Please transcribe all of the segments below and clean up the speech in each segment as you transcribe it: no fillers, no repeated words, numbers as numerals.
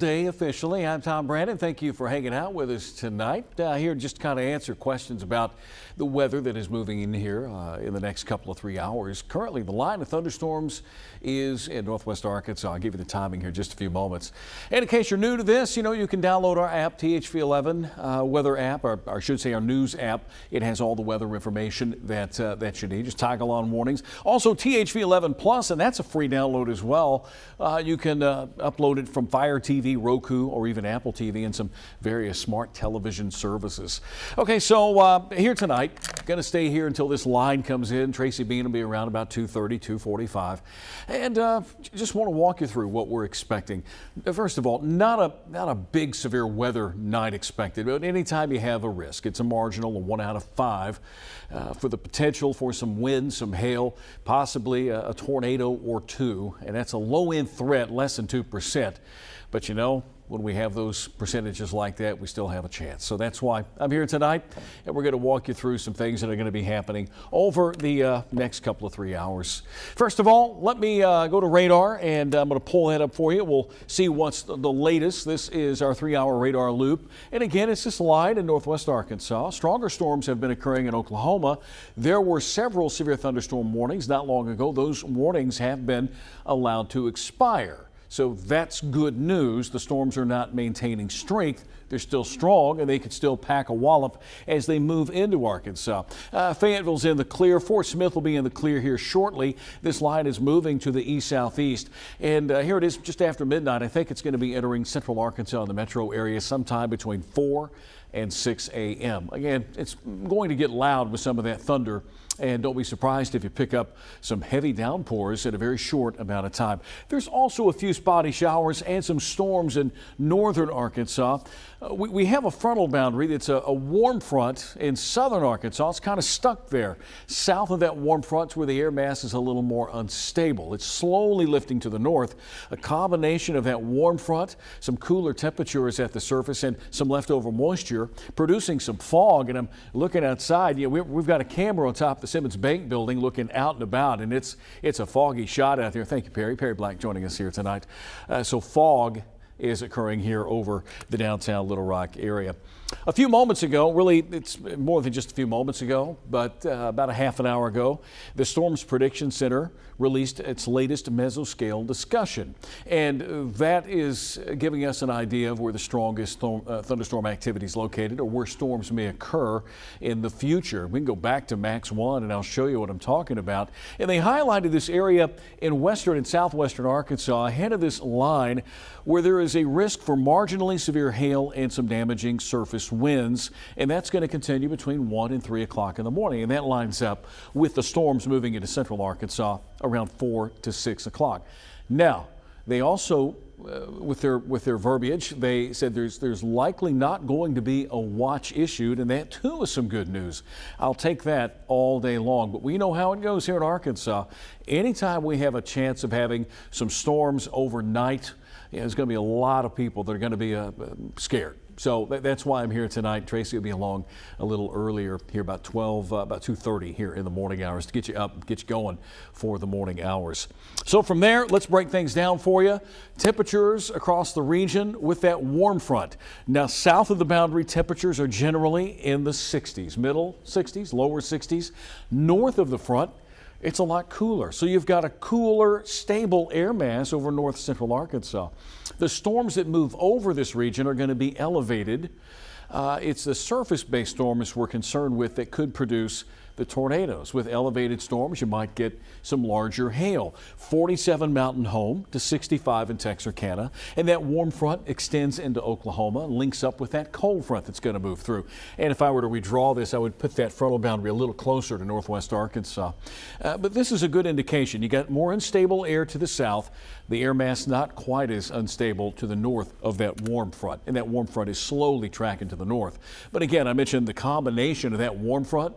Day officially. I'm Tom Brannon. Thank you for hanging out with us tonight. Here just to kind of answer questions about the weather that is moving in here in the next couple of 3 hours. Currently, the line of thunderstorms is in northwest Arkansas. I'll give you the timing here in just a few moments. And in case you're new to this, you know, you can download our app, THV11 weather app, or I should say our news app. It has all the weather information that you need. Just toggle on warnings. Also, THV11 Plus, and that's a free download as well. You can upload it from Fire TV, Roku, or even Apple TV and some various smart television services. Okay, so here tonight, going to stay here until this line comes in. Tracy Bean will be around about 2:30, 2:45. And just want to walk you through what we're expecting. First of all, not a big severe weather night expected, but anytime you have a risk, it's a marginal of 1 out of 5 for the potential for some wind, some hail, possibly a tornado or two. And that's a low end threat, less than 2%. But you know, when we have those percentages like that, we still have a chance. So that's why I'm here tonight, and we're going to walk you through some things that are going to be happening over the next couple of 3 hours. First of all, let me go to radar, and I'm going to pull that up for you. We'll see what's the latest. This is our 3-hour radar loop. And again, it's this line in northwest Arkansas. Stronger storms have been occurring in Oklahoma. There were several severe thunderstorm warnings not long ago. Those warnings have been allowed to expire. So that's good news. The storms are not maintaining strength. They're still strong, and they could still pack a wallop as they move into Arkansas. Fayetteville's in the clear. Fort Smith will be in the clear here shortly. This line is moving to the east-southeast. And here it is just after midnight. I think it's going to be entering central Arkansas in the metro area sometime between 4 and 6 a.m. Again, it's going to get loud with some of that thunder. And don't be surprised if you pick up some heavy downpours in a very short amount of time. There's also a few spotty showers and some storms in northern Arkansas. We have a frontal boundary that's a warm front in southern Arkansas. It's kind of stuck there. South of that warm front where the air mass is a little more unstable. It's slowly lifting to the north. A combination of that warm front, some cooler temperatures at the surface, and some leftover moisture producing some fog. And I'm looking outside. You know, we've got a camera on top of the Simmons Bank building looking out and about, and it's a foggy shot out there. Thank you, Perry. Perry Black joining us here tonight. So fog is occurring here over the downtown Little Rock area. A few moments ago, really it's more than just a few moments ago, but about a half an hour ago, the Storms Prediction Center released its latest mesoscale discussion. And that is giving us an idea of where the strongest thunderstorm activity is located, or where storms may occur in the future. We can go back to Max 1 and I'll show you what I'm talking about. And they highlighted this area in western and southwestern Arkansas ahead of this line where there is a risk for marginally severe hail and some damaging surface winds. And that's going to continue between 1 and 3 o'clock in the morning. And that lines up with the storms moving into central Arkansas around 4 to 6 o'clock. Now, they also, with their verbiage, they said there's likely not going to be a watch issued, and that too is some good news. I'll take that all day long, but we know how it goes here in Arkansas. Anytime we have a chance of having some storms overnight, there's going to be a lot of people that are going to be scared. So that's why I'm here tonight. Tracy will be along a little earlier here, about 2:30 here in the morning hours to get you up, get you going for the morning hours. So from there, let's break things down for you. Temperatures across the region with that warm front. Now, south of the boundary, temperatures are generally in the 60s, middle 60s, lower 60s. North of the front, it's a lot cooler. So you've got a cooler, stable air mass over north central Arkansas. The storms that move over this region are going to be elevated. It's the surface-based storms we're concerned with that could produce the tornadoes. With elevated storms, you might get some larger hail. 47 Mountain Home to 65 in Texarkana. And that warm front extends into Oklahoma, links up with that cold front that's going to move through. And if I were to redraw this, I would put that frontal boundary a little closer to northwest Arkansas. But this is a good indication. You got more unstable air to the south. The air mass not quite as unstable to the north of that warm front. And that warm front is slowly tracking to the north. But again, I mentioned the combination of that warm front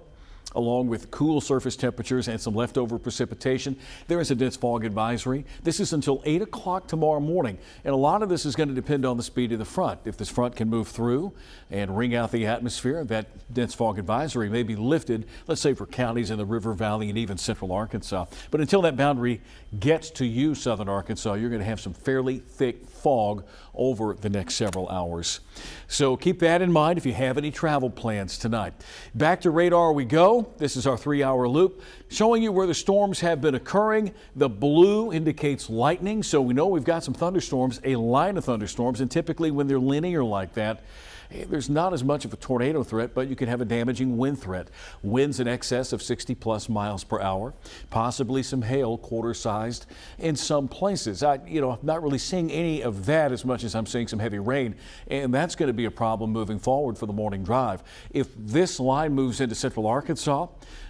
along with cool surface temperatures and some leftover precipitation. There is a dense fog advisory. This is until 8 o'clock tomorrow morning. And a lot of this is going to depend on the speed of the front. If this front can move through and wring out the atmosphere, that dense fog advisory may be lifted, let's say for counties in the River Valley and even central Arkansas. But until that boundary gets to you, southern Arkansas, you're going to have some fairly thick fog over the next several hours. So keep that in mind if you have any travel plans tonight. Back to radar we go. This is our 3-hour loop showing you where the storms have been occurring. The blue indicates lightning, so we know we've got some thunderstorms, a line of thunderstorms, and typically when they're linear like that, there's not as much of a tornado threat, but you can have a damaging wind threat. Winds in excess of 60+ miles per hour, possibly some hail quarter-sized in some places. I'm not really seeing any of that as much as I'm seeing some heavy rain, and that's going to be a problem moving forward for the morning drive. If this line moves into central Arkansas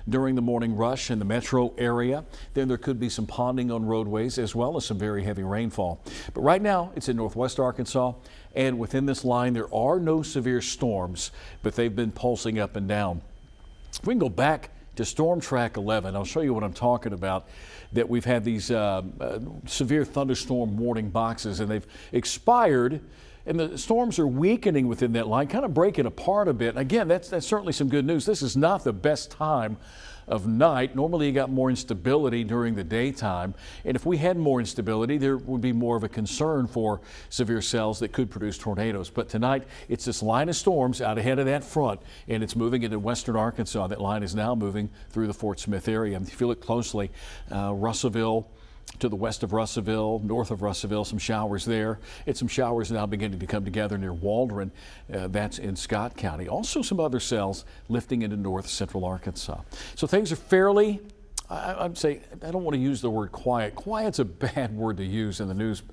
during the morning rush in the metro area, then there could be some ponding on roadways as well as some very heavy rainfall. But right now it's in northwest Arkansas, and within this line there are no severe storms, but they've been pulsing up and down. If we can go back to Storm Track 11, I'll show you what I'm talking about, that we've had these severe thunderstorm warning boxes, and they've expired. And the storms are weakening within that line, kind of breaking apart a bit. And again, that's certainly some good news. This is not the best time of night. Normally you got more instability during the daytime. And if we had more instability, there would be more of a concern for severe cells that could produce tornadoes. But tonight, it's this line of storms out ahead of that front, and it's moving into western Arkansas. That line is now moving through the Fort Smith area. If you look closely, Russellville, to the west of Russellville, north of Russellville, some showers there, and some showers now beginning to come together near Waldron. That's in Scott County. Also some other cells lifting into north central Arkansas. So things are fairly, I'd say, I don't want to use the word quiet. Quiet's a bad word to use in the news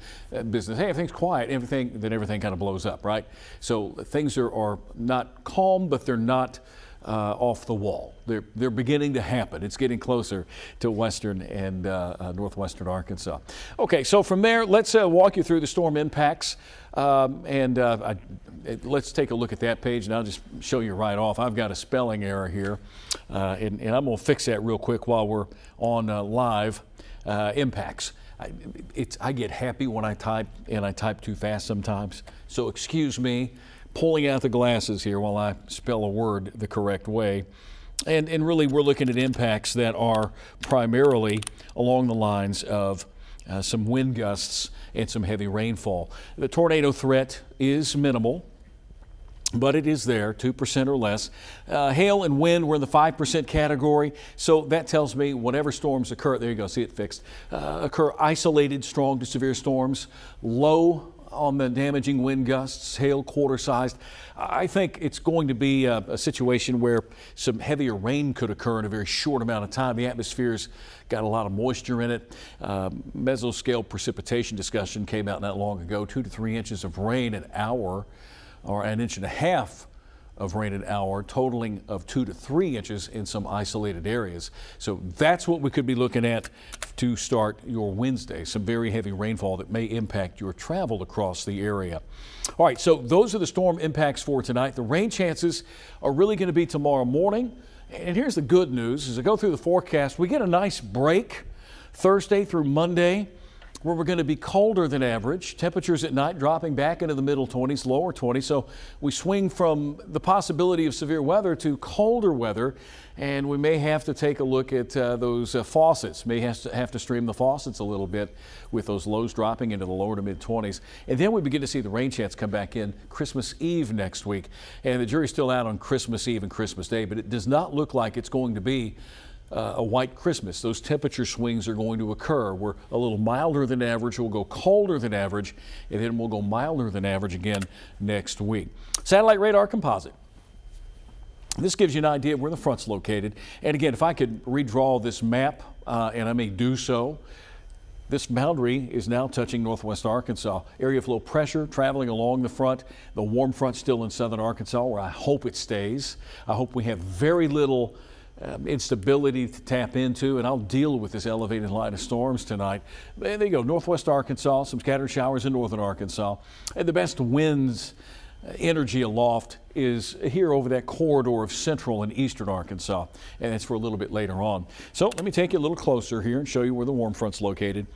business. Hey, everything's quiet, then everything kind of blows up, right? So things are not calm, but they're not off the wall. They're beginning to happen. It's getting closer to western and northwestern Arkansas. Okay, so from there, let's walk you through the storm impacts, let's take a look at that page, and I'll just show you right off. I've got a spelling error here, and I'm going to fix that real quick while we're on live impacts. I get happy when I type, and I type too fast sometimes, so excuse me. Pulling out the glasses here while I spell a word the correct way. And really we're looking at impacts that are primarily along the lines of some wind gusts and some heavy rainfall. The tornado threat is minimal, but it is there, 2% or less. Hail and wind were in the 5% category, so that tells me whatever storms occur, there you go, see it fixed, occur isolated strong to severe storms, low on the damaging wind gusts, hail quarter-sized. I think it's going to be a situation where some heavier rain could occur in a very short amount of time. The atmosphere's got a lot of moisture in it. Mesoscale precipitation discussion came out not long ago, 2 to 3 inches of rain an hour, or an inch and a half of rain an hour, totaling of 2 to 3 inches in some isolated areas. So that's what we could be looking at to start your Wednesday. Some very heavy rainfall that may impact your travel across the area. All right, so those are the storm impacts for tonight. The rain chances are really going to be tomorrow morning. And here's the good news. As I go through the forecast, we get a nice break Thursday through Monday, where we're going to be colder than average. Temperatures at night dropping back into the middle 20s, lower 20s. So we swing from the possibility of severe weather to colder weather, and we may have to take a look at those faucets. May have to stream the faucets a little bit with those lows dropping into the lower to mid 20s. And then we begin to see the rain chance come back in Christmas Eve next week. And the jury's still out on Christmas Eve and Christmas Day, but it does not look like it's going to be a white Christmas. Those temperature swings are going to occur. We're a little milder than average. We'll go colder than average, and then we'll go milder than average again next week. Satellite radar composite. This gives you an idea of where the front's located. And again, if I could redraw this map, and I may do so, this boundary is now touching northwest Arkansas. Area of low pressure traveling along the front. The warm front still in southern Arkansas, where I hope it stays. I hope we have very little instability to tap into, and I'll deal with this elevated line of storms tonight. There you go, northwest Arkansas, some scattered showers in northern Arkansas. And the best winds, energy aloft is here over that corridor of central and eastern Arkansas, and that's for a little bit later on. So let me take you a little closer here and show you where the warm front's located.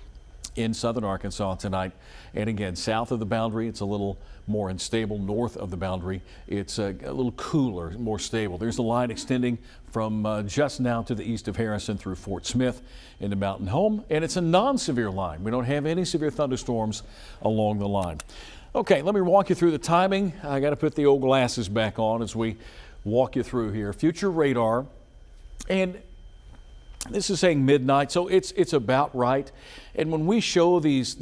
in southern Arkansas tonight. And again, south of the boundary, it's a little more unstable. North of the boundary, it's a little cooler, more stable. There's a line extending from just now to the east of Harrison through Fort Smith into Mountain Home, and it's a non-severe line. We don't have any severe thunderstorms along the line. Okay, let me walk you through the timing. I got to put the old glasses back on as we walk you through here. Future radar, and this is saying midnight, so it's about right. And when we show these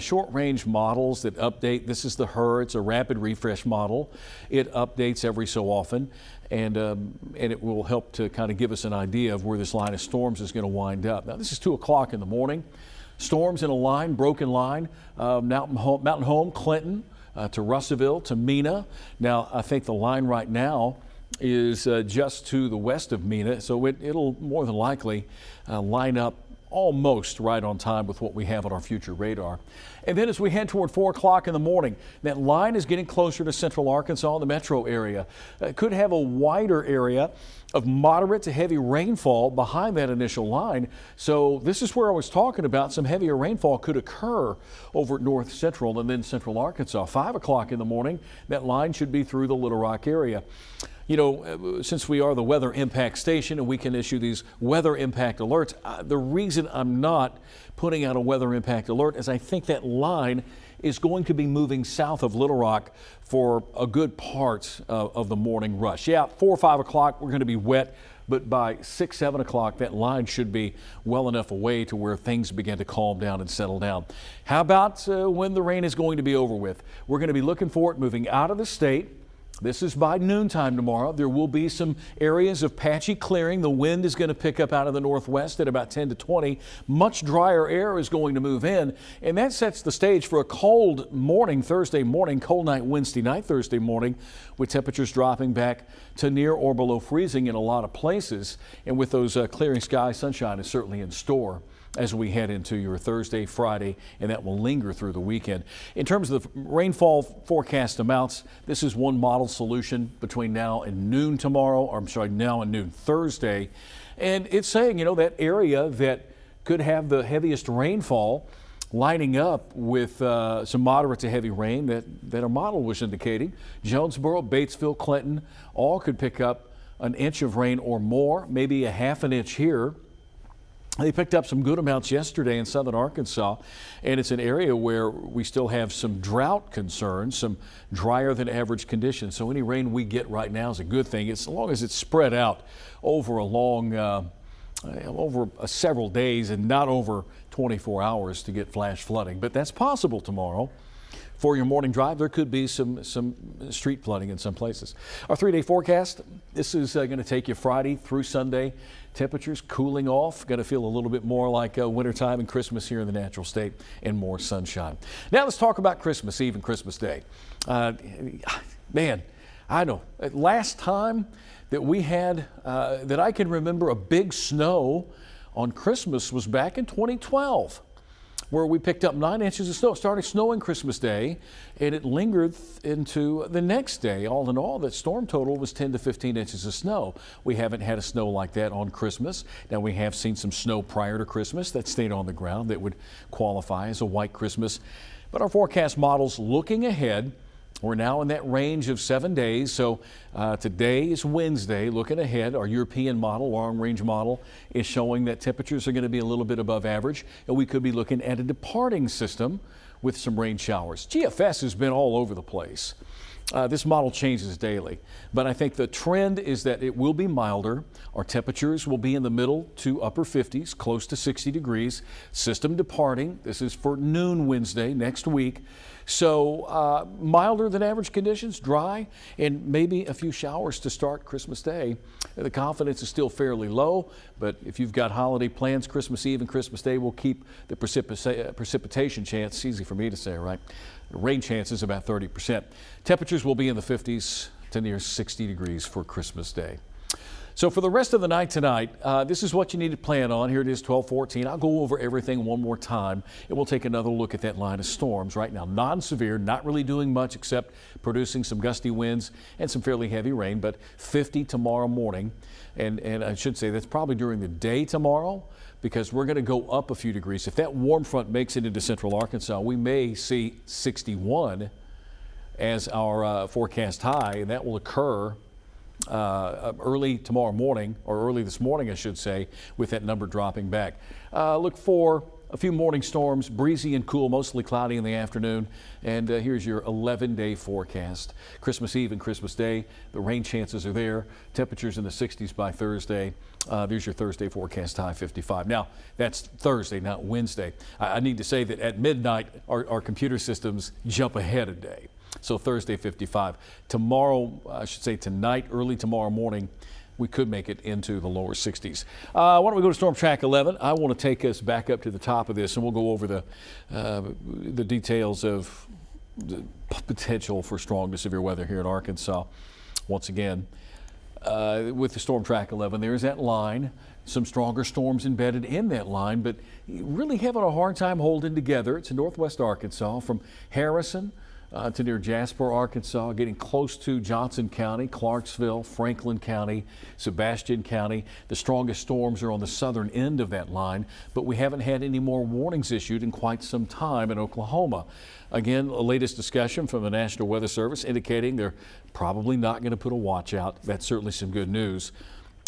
short-range models that update, this is the HER, it's a rapid refresh model. It updates every so often, and it will help to kind of give us an idea of where this line of storms is going to wind up. Now, this is 2 o'clock in the morning. Storms in a line, broken line, Mountain Home, Clinton, to Russellville, to Mena. Now, I think the line right now is just to the west of Mena, so it'll more than likely line up almost right on time with what we have on our future radar. And then as we head toward 4 o'clock in the morning, that line is getting closer to central Arkansas, the metro area. It could have a wider area of moderate to heavy rainfall behind that initial line. So this is where I was talking about some heavier rainfall could occur over at north central and then central Arkansas. 5 o'clock in the morning, that line should be through the Little Rock area. You know, since we are the weather impact station and we can issue these weather impact alerts, the reason I'm not putting out a weather impact alert is I think that line is going to be moving south of Little Rock for a good part of the morning rush. Yeah, 4 or 5 o'clock, we're going to be wet, but by 6, 7 o'clock, that line should be well enough away to where things begin to calm down and settle down. How about when the rain is going to be over with? We're going to be looking for it moving out of the state. This is by noontime tomorrow. There will be some areas of patchy clearing. The wind is going to pick up out of the northwest at about 10 to 20. Much drier air is going to move in, and that sets the stage for a cold morning Thursday morning, cold night Wednesday night, Thursday morning, with temperatures dropping back to near or below freezing in a lot of places. And with those clearing skies, sunshine is certainly in store as we head into your Thursday, Friday, and that will linger through the weekend. In terms of the rainfall forecast amounts, this is one model solution between now and noon tomorrow, or I'm sorry, now and noon Thursday. And it's saying, you know, that area that could have the heaviest rainfall lining up with some moderate to heavy rain that our model was indicating. Jonesboro, Batesville, Clinton, all could pick up an inch of rain or more, maybe a half an inch here. They picked up some good amounts yesterday in southern Arkansas, and it's an area where we still have some drought concerns, some drier than average conditions. So any rain we get right now is a good thing, as long as it's spread out over a long, several days and not over 24 hours to get flash flooding. But that's possible tomorrow. For your morning drive, there could be some street flooding in some places. Our 3-day forecast, this is going to take you Friday through Sunday. Temperatures cooling off, going to feel a little bit more like wintertime and Christmas here in the natural state, and more sunshine. Now let's talk about Christmas Eve and Christmas Day. Man, I know, last time that we had, that I can remember, a big snow on Christmas was back in 2012. Where we picked up 9 inches of snow. It started snowing Christmas Day, and it lingered into the next day. All in all, that storm total was 10 to 15 inches of snow. We haven't had a snow like that on Christmas. Now, we have seen some snow prior to Christmas that stayed on the ground that would qualify as a white Christmas. But our forecast models looking ahead, we're now in that range of 7 days. So today is Wednesday. Looking ahead, our European model, long range model, is showing that temperatures are going to be a little bit above average, and we could be looking at a departing system with some rain showers. GFS has been all over the place. This model changes daily, but I think the trend is that it will be milder. Our temperatures will be in the middle to upper 50s, close to 60 degrees. System departing. This is for noon Wednesday next week. So milder than average conditions, dry, and maybe a few showers to start Christmas Day. The confidence is still fairly low, but if you've got holiday plans, Christmas Eve and Christmas Day will keep the precipitation chance, easy for me to say, right? The rain chance is about 30%. Temperatures will be in the 50s to near 60 degrees for Christmas Day. So for the rest of the night tonight, this is what you need to plan on. Here it is, 12:14. I'll go over everything one more time, and we'll take another look at that line of storms. Right now, non-severe, not really doing much except producing some gusty winds and some fairly heavy rain, but 50 tomorrow morning. And I should say that's probably during the day tomorrow, because we're going to go up a few degrees. If that warm front makes it into central Arkansas, we may see 61 as our forecast high, and that will occur early tomorrow morning, or early this morning, I should say, with that number dropping back. Look for a few morning storms, breezy and cool, mostly cloudy in the afternoon. And here's your 11-day forecast. Christmas Eve and Christmas Day, the rain chances are there. Temperatures in the 60s by Thursday. There's your Thursday forecast, high 55. Now, that's Thursday, not Wednesday. I need to say that at midnight, our computer systems jump ahead a day. So Thursday, 55. Tomorrow, I should say tonight, early tomorrow morning, we could make it into the lower 60s. Why don't we go to Storm Track 11? I want to take us back up to the top of this, and we'll go over the details of the potential for strong to severe weather here in Arkansas. Once again, with the Storm Track 11, there is that line. Some stronger storms embedded in that line, but really having a hard time holding together. It's in northwest Arkansas from Harrison to near Jasper, Arkansas, getting close to Johnson County, Clarksville, Franklin County, Sebastian County. The strongest storms are on the southern end of that line, but we haven't had any more warnings issued in quite some time in Oklahoma. Again, the latest discussion from the National Weather Service indicating they're probably not going to put a watch out. That's certainly some good news.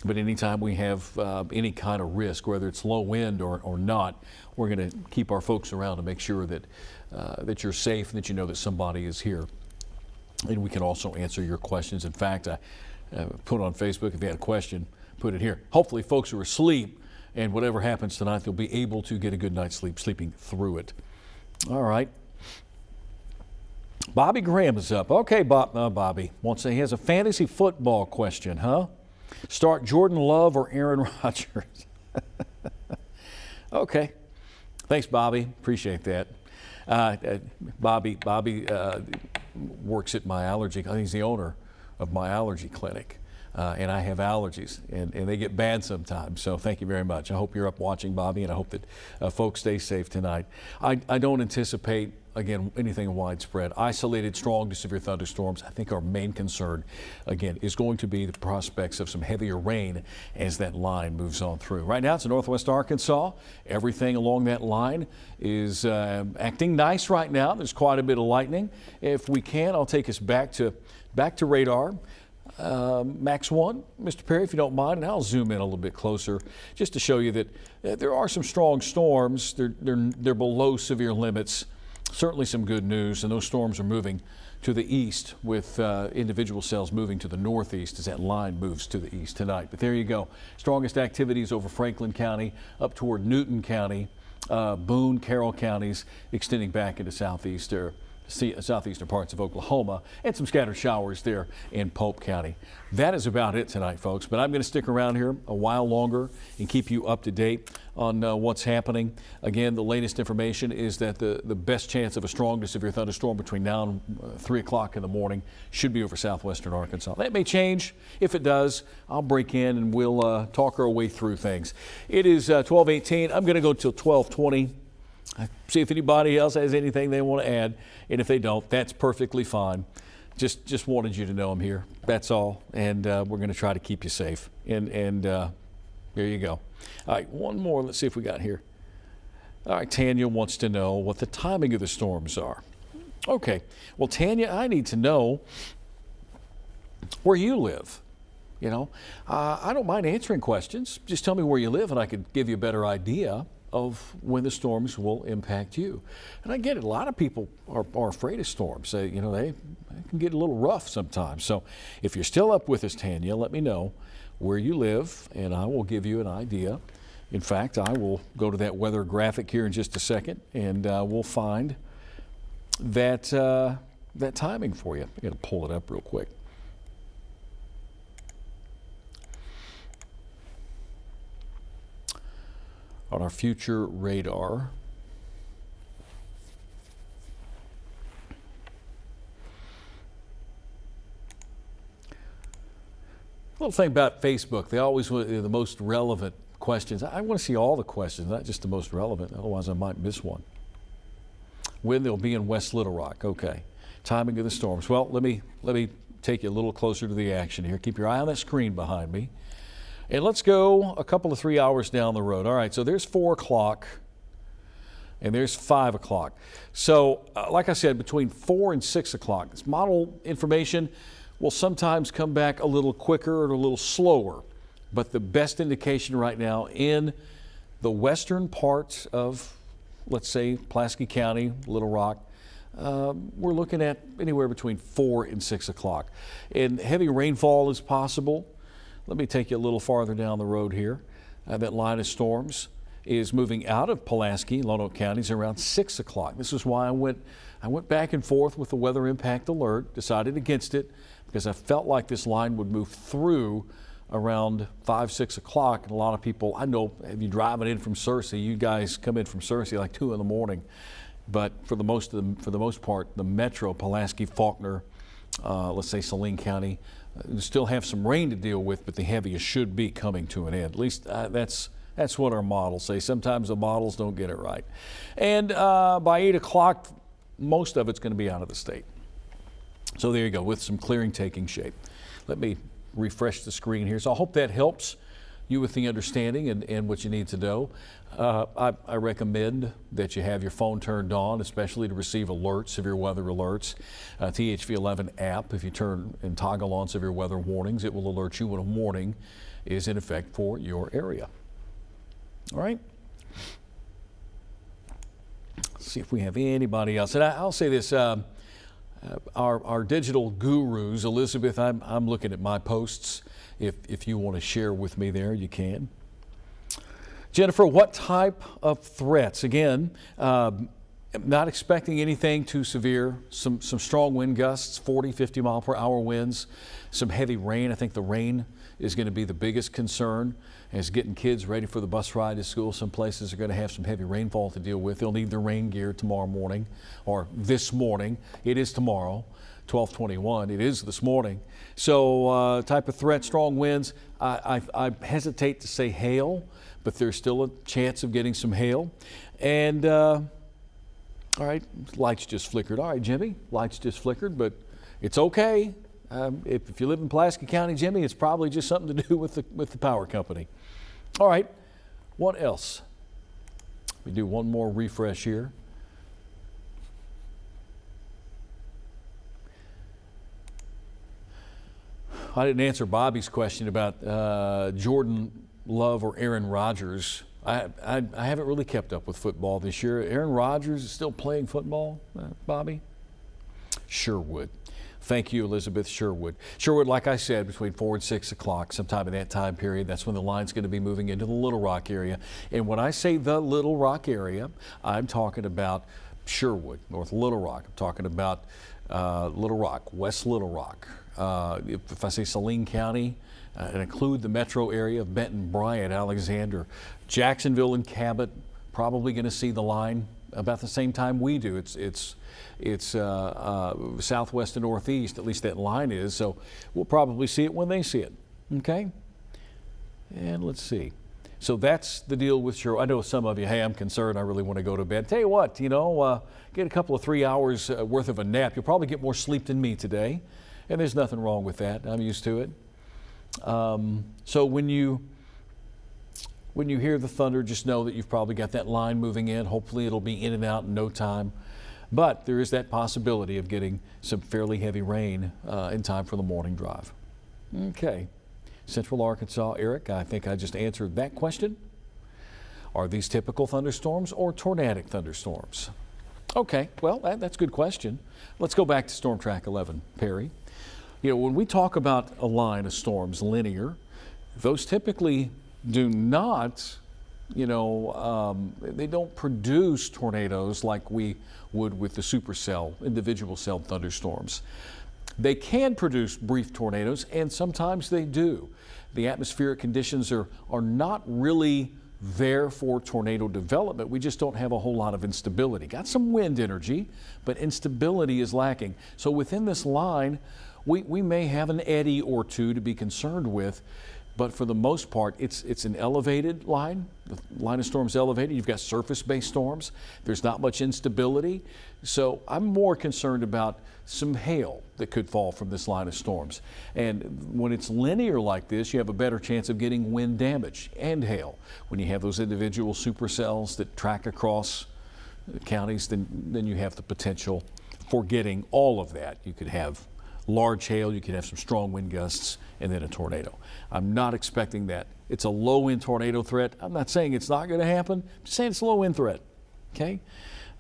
But anytime we have any kind of risk, whether it's low wind or not, we're going to keep our folks around to make sure that that you're safe and that you know that somebody is here. And we can also answer your questions. In fact, I put on Facebook, if you had a question, put it here. Hopefully folks are asleep, and whatever happens tonight, they'll be able to get a good night's sleep, sleeping through it. All right. Bobby Graham is up. Okay, Bobby wants to, he has a fantasy football question, huh? Start Jordan Love or Aaron Rodgers? Okay. Thanks, Bobby. Appreciate that. Bobby works at my allergy. I think he's the owner of my allergy clinic. And I have allergies, and they get bad sometimes. So thank you very much. I hope you're up watching, Bobby, and I hope that folks stay safe tonight. I don't anticipate, again, anything widespread. Isolated strong to severe thunderstorms. I think our main concern, again, is going to be the prospects of some heavier rain as that line moves on through. Right now, it's in northwest Arkansas. Everything along that line is acting nice right now. There's quite a bit of lightning. If we can, I'll take us back to radar. Max 1, Mr. Perry, if you don't mind, and I'll zoom in a little bit closer just to show you that there are some strong storms. They're below severe limits. Certainly some good news, and those storms are moving to the east with individual cells moving to the northeast as that line moves to the east tonight. But there you go. Strongest activities over Franklin County, up toward Newton County, Boone, Carroll counties, extending back into southeastern parts of Oklahoma, and some scattered showers there in Pope County. That is about it tonight, folks, but I'm going to stick around here a while longer and keep you up to date on what's happening. Again, the latest information is that the best chance of a strong to severe thunderstorm between now and 3 o'clock in the morning should be over southwestern Arkansas. That may change. If it does, I'll break in and we'll talk our way through things. It is 12:18. I'm going to go till 12:20. See if anybody else has anything they want to add, and if they don't, that's perfectly fine. Just wanted you to know I'm here. That's all, and we're going to try to keep you safe. And there you go. All right, one more. Let's see if we got here. All right, Tanya wants to know what the timing of the storms are. Okay, well, Tanya, I need to know where you live. You know, I don't mind answering questions. Just tell me where you live, and I could give you a better idea of when the storms will impact you. And I get it, a lot of people are afraid of storms. You know, they can get a little rough sometimes. So if you're still up with us, Tanya, let me know where you live and I will give you an idea. In fact, I will go to that weather graphic here in just a second, and we'll find that timing for you. I got to pull it up real quick. On our future radar, Little thing about Facebook, they always want the most relevant questions. I want to see all the questions, not just the most relevant, otherwise I might miss one. When they'll be in West Little Rock. Okay. Timing of the storms. Well, let me take you a little closer to the action here. Keep your eye on that screen behind me. And let's go a couple of 3 hours down the road. All right, so there's 4 o'clock and there's 5 o'clock. So, like I said, between 4 and 6 o'clock, this model information will sometimes come back a little quicker or a little slower. But the best indication right now in the western part of, let's say, Pulaski County, Little Rock, we're looking at anywhere between 4 and 6 o'clock. And heavy rainfall is possible. Let me take you a little farther down the road here. That line of storms is moving out of Pulaski, Lonoke counties around 6 o'clock. This is why I went back and forth with the weather impact alert, decided against it because I felt like this line would move through around 5, 6 o'clock. And a lot of people, I know, if you're driving in from Searcy, you guys come in from Searcy like 2 in the morning. But for the most part, the metro, Pulaski, Faulkner, let's say Saline County, still have some rain to deal with, but the heaviest should be coming to an end. At least that's what our models say. Sometimes the models don't get it right. And by 8 o'clock, most of it's going to be out of the state. So there you go, with some clearing taking shape. Let me refresh the screen here. So I hope that helps you with the understanding and what you need to know. I recommend that you have your phone turned on, especially to receive alerts, severe weather alerts. THV 11 app, if you turn and toggle on severe weather warnings, it will alert you when a warning is in effect for your area. All right. Let's see if we have anybody else. And I'll say this, our digital gurus, Elizabeth, I'm looking at my posts. If you want to share with me there, you can. Jennifer, what type of threats? Again, not expecting anything too severe. Some strong wind gusts, 40, 50 mile per hour winds, some heavy rain. I think the rain is going to be the biggest concern as getting kids ready for the bus ride to school. Some places are going to have some heavy rainfall to deal with. They'll need their rain gear tomorrow morning or this morning. It is tomorrow, 12/21. It is this morning. So type of threat, strong winds. I hesitate to say hail, but there's still a chance of getting some hail. And all right, lights just flickered. All right, Jimmy, lights just flickered, but it's okay. If you live in Pulaski County, Jimmy, it's probably just something to do with the power company. All right, what else? We do one more refresh here. I didn't answer Bobby's question about Jordan Love or Aaron Rodgers. I haven't really kept up with football this year. Aaron Rodgers is still playing football, Bobby? Sherwood. Thank you, Elizabeth. Sherwood. Sherwood, like I said, between 4 and 6 o'clock, sometime in that time period, that's when the line's going to be moving into the Little Rock area. And when I say the Little Rock area, I'm talking about Sherwood, North Little Rock. I'm talking about Little Rock, West Little Rock. If I say Saline County, and include the metro area of Benton, Bryant, Alexander, Jacksonville, and Cabot, probably going to see the line about the same time we do. It's southwest and northeast, at least that line is, so we'll probably see it when they see it. Okay? And let's see. So that's the deal with Sherwood. I know some of you, hey, I'm concerned, I really want to go to bed. Tell you what, get a couple of 3 hours worth of a nap. You'll probably get more sleep than me today, and there's nothing wrong with that. I'm used to it. So when you hear the thunder, just know that you've probably got that line moving in. Hopefully it'll be in and out in no time. But there is that possibility of getting some fairly heavy rain in time for the morning drive. Okay. Central Arkansas, Eric, I think I just answered that question. Are these typical thunderstorms or tornadic thunderstorms? Okay, well, that's a good question. Let's go back to Storm Track 11, Perry. When we talk about a line of storms, linear, those typically do not, they don't produce tornadoes like we would with the supercell, individual cell thunderstorms. They can produce brief tornadoes, and sometimes they do. The atmospheric conditions are not really there for tornado development. We just don't have a whole lot of instability. Got some wind energy, but instability is lacking. So within this line, We may have an eddy or two to be concerned with, but for the most part, it's an elevated line. The line of storms elevated. You've got surface-based storms. There's not much instability. So I'm more concerned about some hail that could fall from this line of storms. And when it's linear like this, you have a better chance of getting wind damage and hail. When you have those individual supercells that track across counties, then you have the potential for getting all of that. You could have large hail, you could have some strong wind gusts, and then a tornado. I'm not expecting that. It's a low-wind tornado threat. I'm not saying it's not going to happen. I'm just saying it's a low-wind threat. Okay?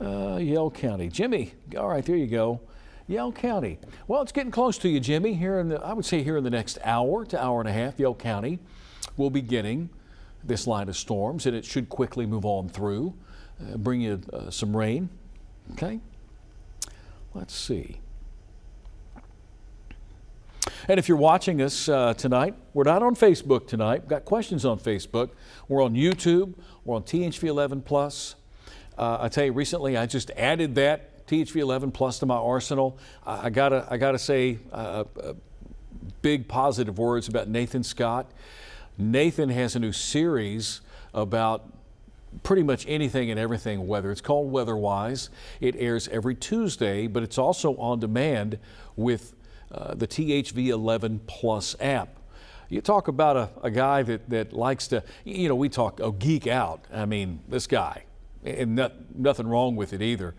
Yell County. Jimmy, all right, there you go. Yell County. Well, it's getting close to you, Jimmy. I would say here in the next hour to hour and a half, Yell County will be getting this line of storms, and it should quickly move on through, bring you some rain. Okay? Let's see. And if you're watching us tonight, we're not on Facebook tonight. We've got questions on Facebook. We're on YouTube. We're on THV11 Plus. I tell you, recently I just added that THV11 Plus to my arsenal. I gotta say big positive words about Nathan Scott. Nathan has a new series about pretty much anything and everything weather. It's called Weather-Wise. It airs every Tuesday, but it's also on demand with the THV11 Plus app. You talk about a guy that likes to, we talk, geek out. I mean, this guy, and nothing wrong with it either.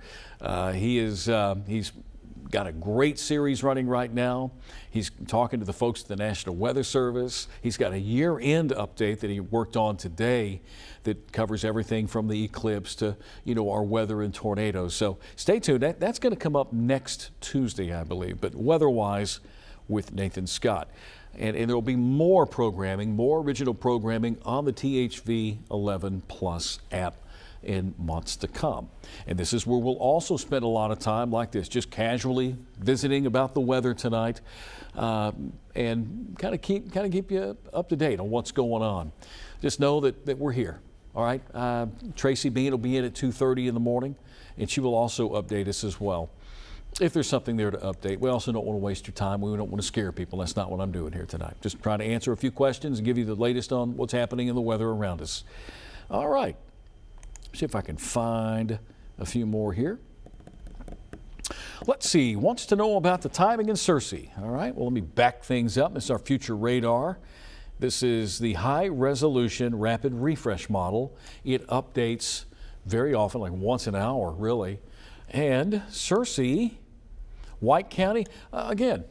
He's got a great series running right now. He's talking to the folks at the National Weather Service. He's got a year-end update that he worked on today that covers everything from the eclipse to, our weather and tornadoes. So stay tuned. That's going to come up next Tuesday, I believe, but Weather-Wise with Nathan Scott. And there will be more programming, more original programming on the THV11 Plus app in months to come. And this is where we'll also spend a lot of time like this, just casually visiting about the weather tonight, and kind of keep you up to date on what's going on. Just know that we're here. All right. Tracy Bean will be in at 2:30 in the morning, and she will also update us as well if there's something there to update. We also don't want to waste your time. We don't want to scare people. That's not what I'm doing here tonight. Just trying to answer a few questions and give you the latest on what's happening in the weather around us. All right. See if I can find a few more here. Let's see, wants to know about the timing in Searcy. All right, well, let me back things up. This is our future radar. This is the high resolution rapid refresh model. It updates very often, like once an hour, really. And Searcy, White County, again,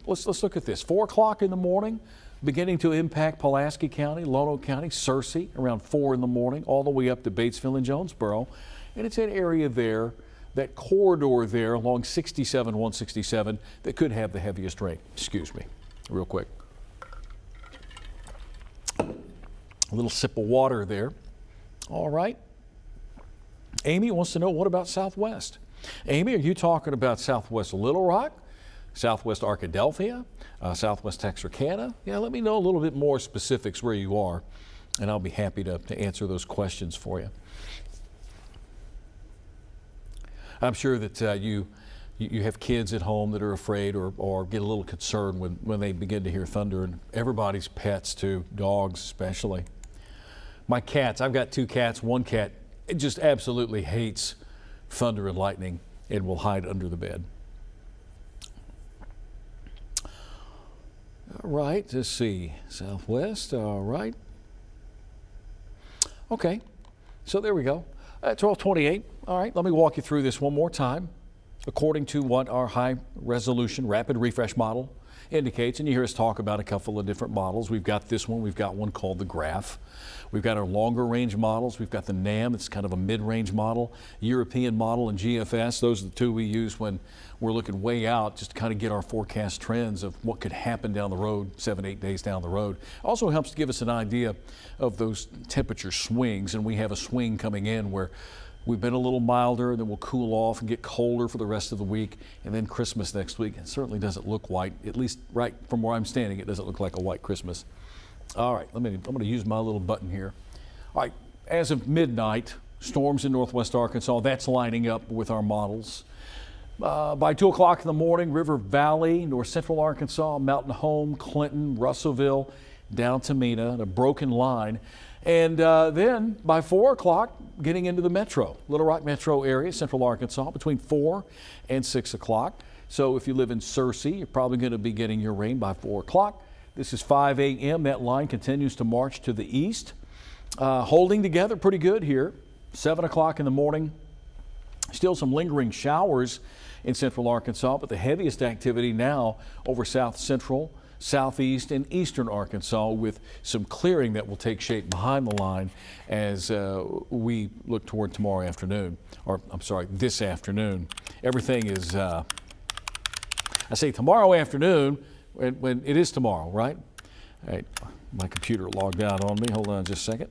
let's look at this. 4 o'clock in the morning, beginning to impact Pulaski County, Lono County, Searcy, around 4 in the morning, all the way up to Batesville and Jonesboro. And it's an area there, that corridor there along 67, 167, that could have the heaviest rain. Excuse me, real quick. A little sip of water there. All right. Amy wants to know, what about Southwest? Amy, are you talking about Southwest Little Rock, Southwest Arkadelphia, Southwest Texarkana? Yeah, let me know a little bit more specifics where you are, and I'll be happy to answer those questions for you. I'm sure that you have kids at home that are afraid or get a little concerned when they begin to hear thunder, and everybody's pets too, dogs especially. My cats, I've got 2 cats. One cat, it just absolutely hates thunder and lightning and will hide under the bed. All right, let's see, Southwest, all right. Okay, so there we go. 1228, all right, let me walk you through this one more time. According to what our high resolution rapid refresh model indicates, and you hear us talk about a couple of different models. We've got this one, we've got one called the Graph. We've got our longer range models. We've got the NAM, it's kind of a mid-range model, European model, and GFS. Those are the 2 we use when we're looking way out, just to kind of get our forecast trends of what could happen down the road, 7-8 days down the road. Also helps to give us an idea of those temperature swings, and we have a swing coming in where we've been a little milder, then we'll cool off and get colder for the rest of the week, and then Christmas next week. It certainly doesn't look white, at least right from where I'm standing, it doesn't look like a white Christmas. All right, I'm going to use my little button here. All right, as of midnight, storms in northwest Arkansas, that's lining up with our models. By 2 o'clock in the morning, River Valley, north central Arkansas, Mountain Home, Clinton, Russellville, down to Mena, and a broken line. And then by 4 o'clock, getting into the metro, Little Rock metro area, central Arkansas, between 4 and 6 o'clock. So if you live in Searcy, you're probably going to be getting your rain by 4 o'clock. This is 5 a.m. That line continues to march to the east, holding together pretty good here. 7 o'clock in the morning, still some lingering showers in central Arkansas, but the heaviest activity now over south central, southeast, and eastern Arkansas, with some clearing that will take shape behind the line as we look toward tomorrow afternoon, or I'm sorry, this afternoon. Everything is, I say tomorrow afternoon, when it is tomorrow, right? All right, my computer logged out on me. Hold on just a second.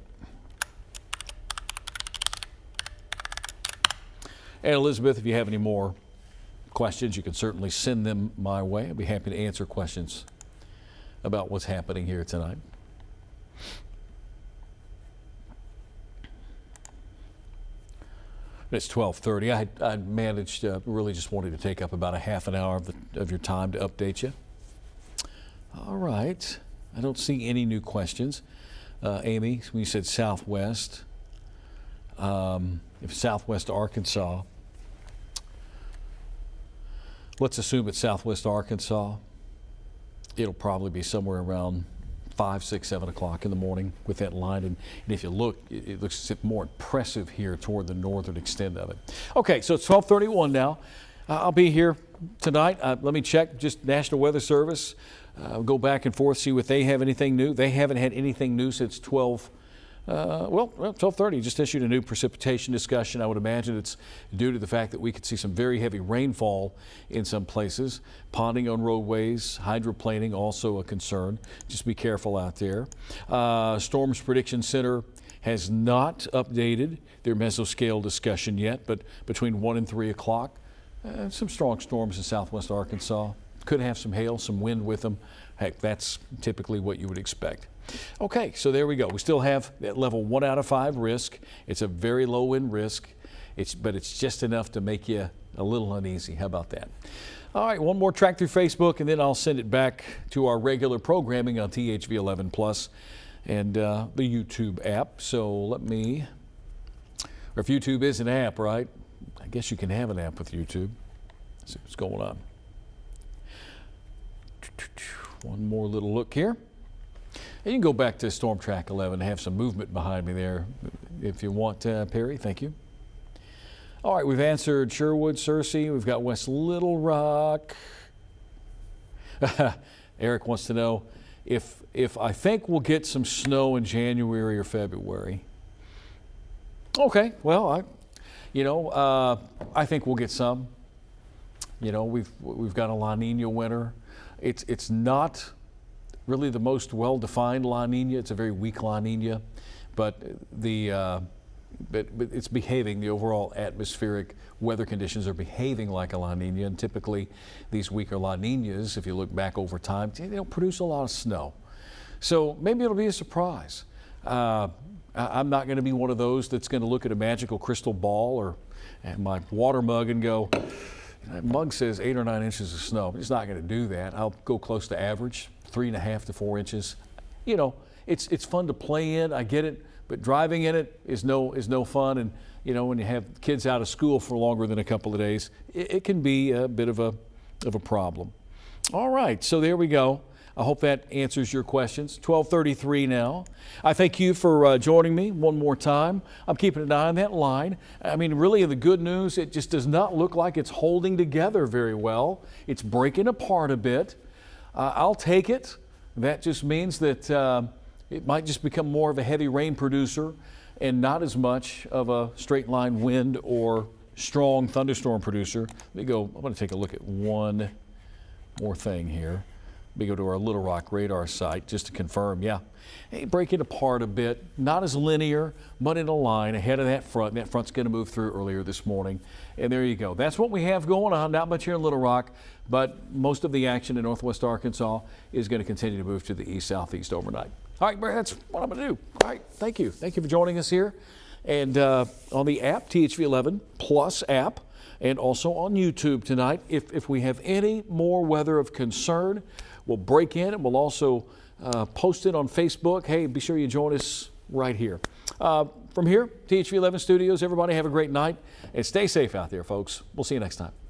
And Elizabeth, if you have any more questions, you can certainly send them my way. I'd be happy to answer questions about what's happening here tonight. It's 12:30. I managed, really just wanted to take up about a half an hour of your time to update you. All right. I don't see any new questions. Amy, when you said southwest, if southwest Arkansas, let's assume it's southwest Arkansas. It'll probably be somewhere around 5, 6, 7 o'clock in the morning with that line. And if you look, it looks as if more impressive here toward the northern extent of it. Okay, so it's 12:31 now. I'll be here tonight. Let me check just National Weather Service. Go back and forth, see if they have anything new. They haven't had anything new since 12:30. Just issued a new precipitation discussion. I would imagine it's due to the fact that we could see some very heavy rainfall in some places. Ponding on roadways, hydroplaning also a concern. Just be careful out there. Storms Prediction Center has not updated their mesoscale discussion yet, but between 1 and 3 o'clock, some strong storms in southwest Arkansas. Could have some hail, some wind with them. Heck, that's typically what you would expect. Okay, so there we go. We still have that level 1 out of 5 risk. It's a very low wind risk, but it's just enough to make you a little uneasy. How about that? All right, one more track through Facebook, and then I'll send it back to our regular programming on THV 11 Plus and the YouTube app. So let me, or if YouTube is an app, right? I guess you can have an app with YouTube. Let's see what's going on. One more little look here. And you can go back to Storm Track 11 and have some movement behind me there if you want, Perry. Thank you. All right, we've answered Sherwood, Searcy. We've got West Little Rock. Eric wants to know if I think we'll get some snow in January or February. Okay, well, I think we'll get some. You know, we've got a La Nina winter. It's not really the most well-defined La Nina. It's a very weak La Nina, but but it's behaving. The overall atmospheric weather conditions are behaving like a La Nina, and typically these weaker La Ninas, if you look back over time, they don't produce a lot of snow. So maybe it'll be a surprise. I'm not going to be one of those that's going to look at a magical crystal ball or at my water mug and go, that mug says 8 or 9 inches of snow. I'm just not going to do that. I'll go close to average, 3.5 to 4 inches. You know, it's fun to play in. I get it, but driving in it is no fun. And you know, when you have kids out of school for longer than a couple of days, it can be a bit of a problem. All right, so there we go. I hope that answers your questions. 12:33 now. I thank you for joining me one more time. I'm keeping an eye on that line. I mean, really, the good news, it just does not look like it's holding together very well. It's breaking apart a bit. I'll take it. That just means that it might just become more of a heavy rain producer and not as much of a straight line wind or strong thunderstorm producer. Let me go. I'm going to take a look at one more thing here. Let me go to our Little Rock radar site just to confirm. Yeah, hey, break it apart a bit. Not as linear, but in a line ahead of that front. That front's going to move through earlier this morning. And there you go. That's what we have going on. Not much here in Little Rock, but most of the action in northwest Arkansas is going to continue to move to the east-southeast overnight. All right, Barry, that's what I'm going to do. All right, thank you. Thank you for joining us here. And on the app, THV 11 Plus app, and also on YouTube tonight. If we have any more weather of concern, we'll break in and we'll also post it on Facebook. Hey, be sure you join us right here. From here, THV 11 Studios, everybody have a great night and stay safe out there, folks. We'll see you next time.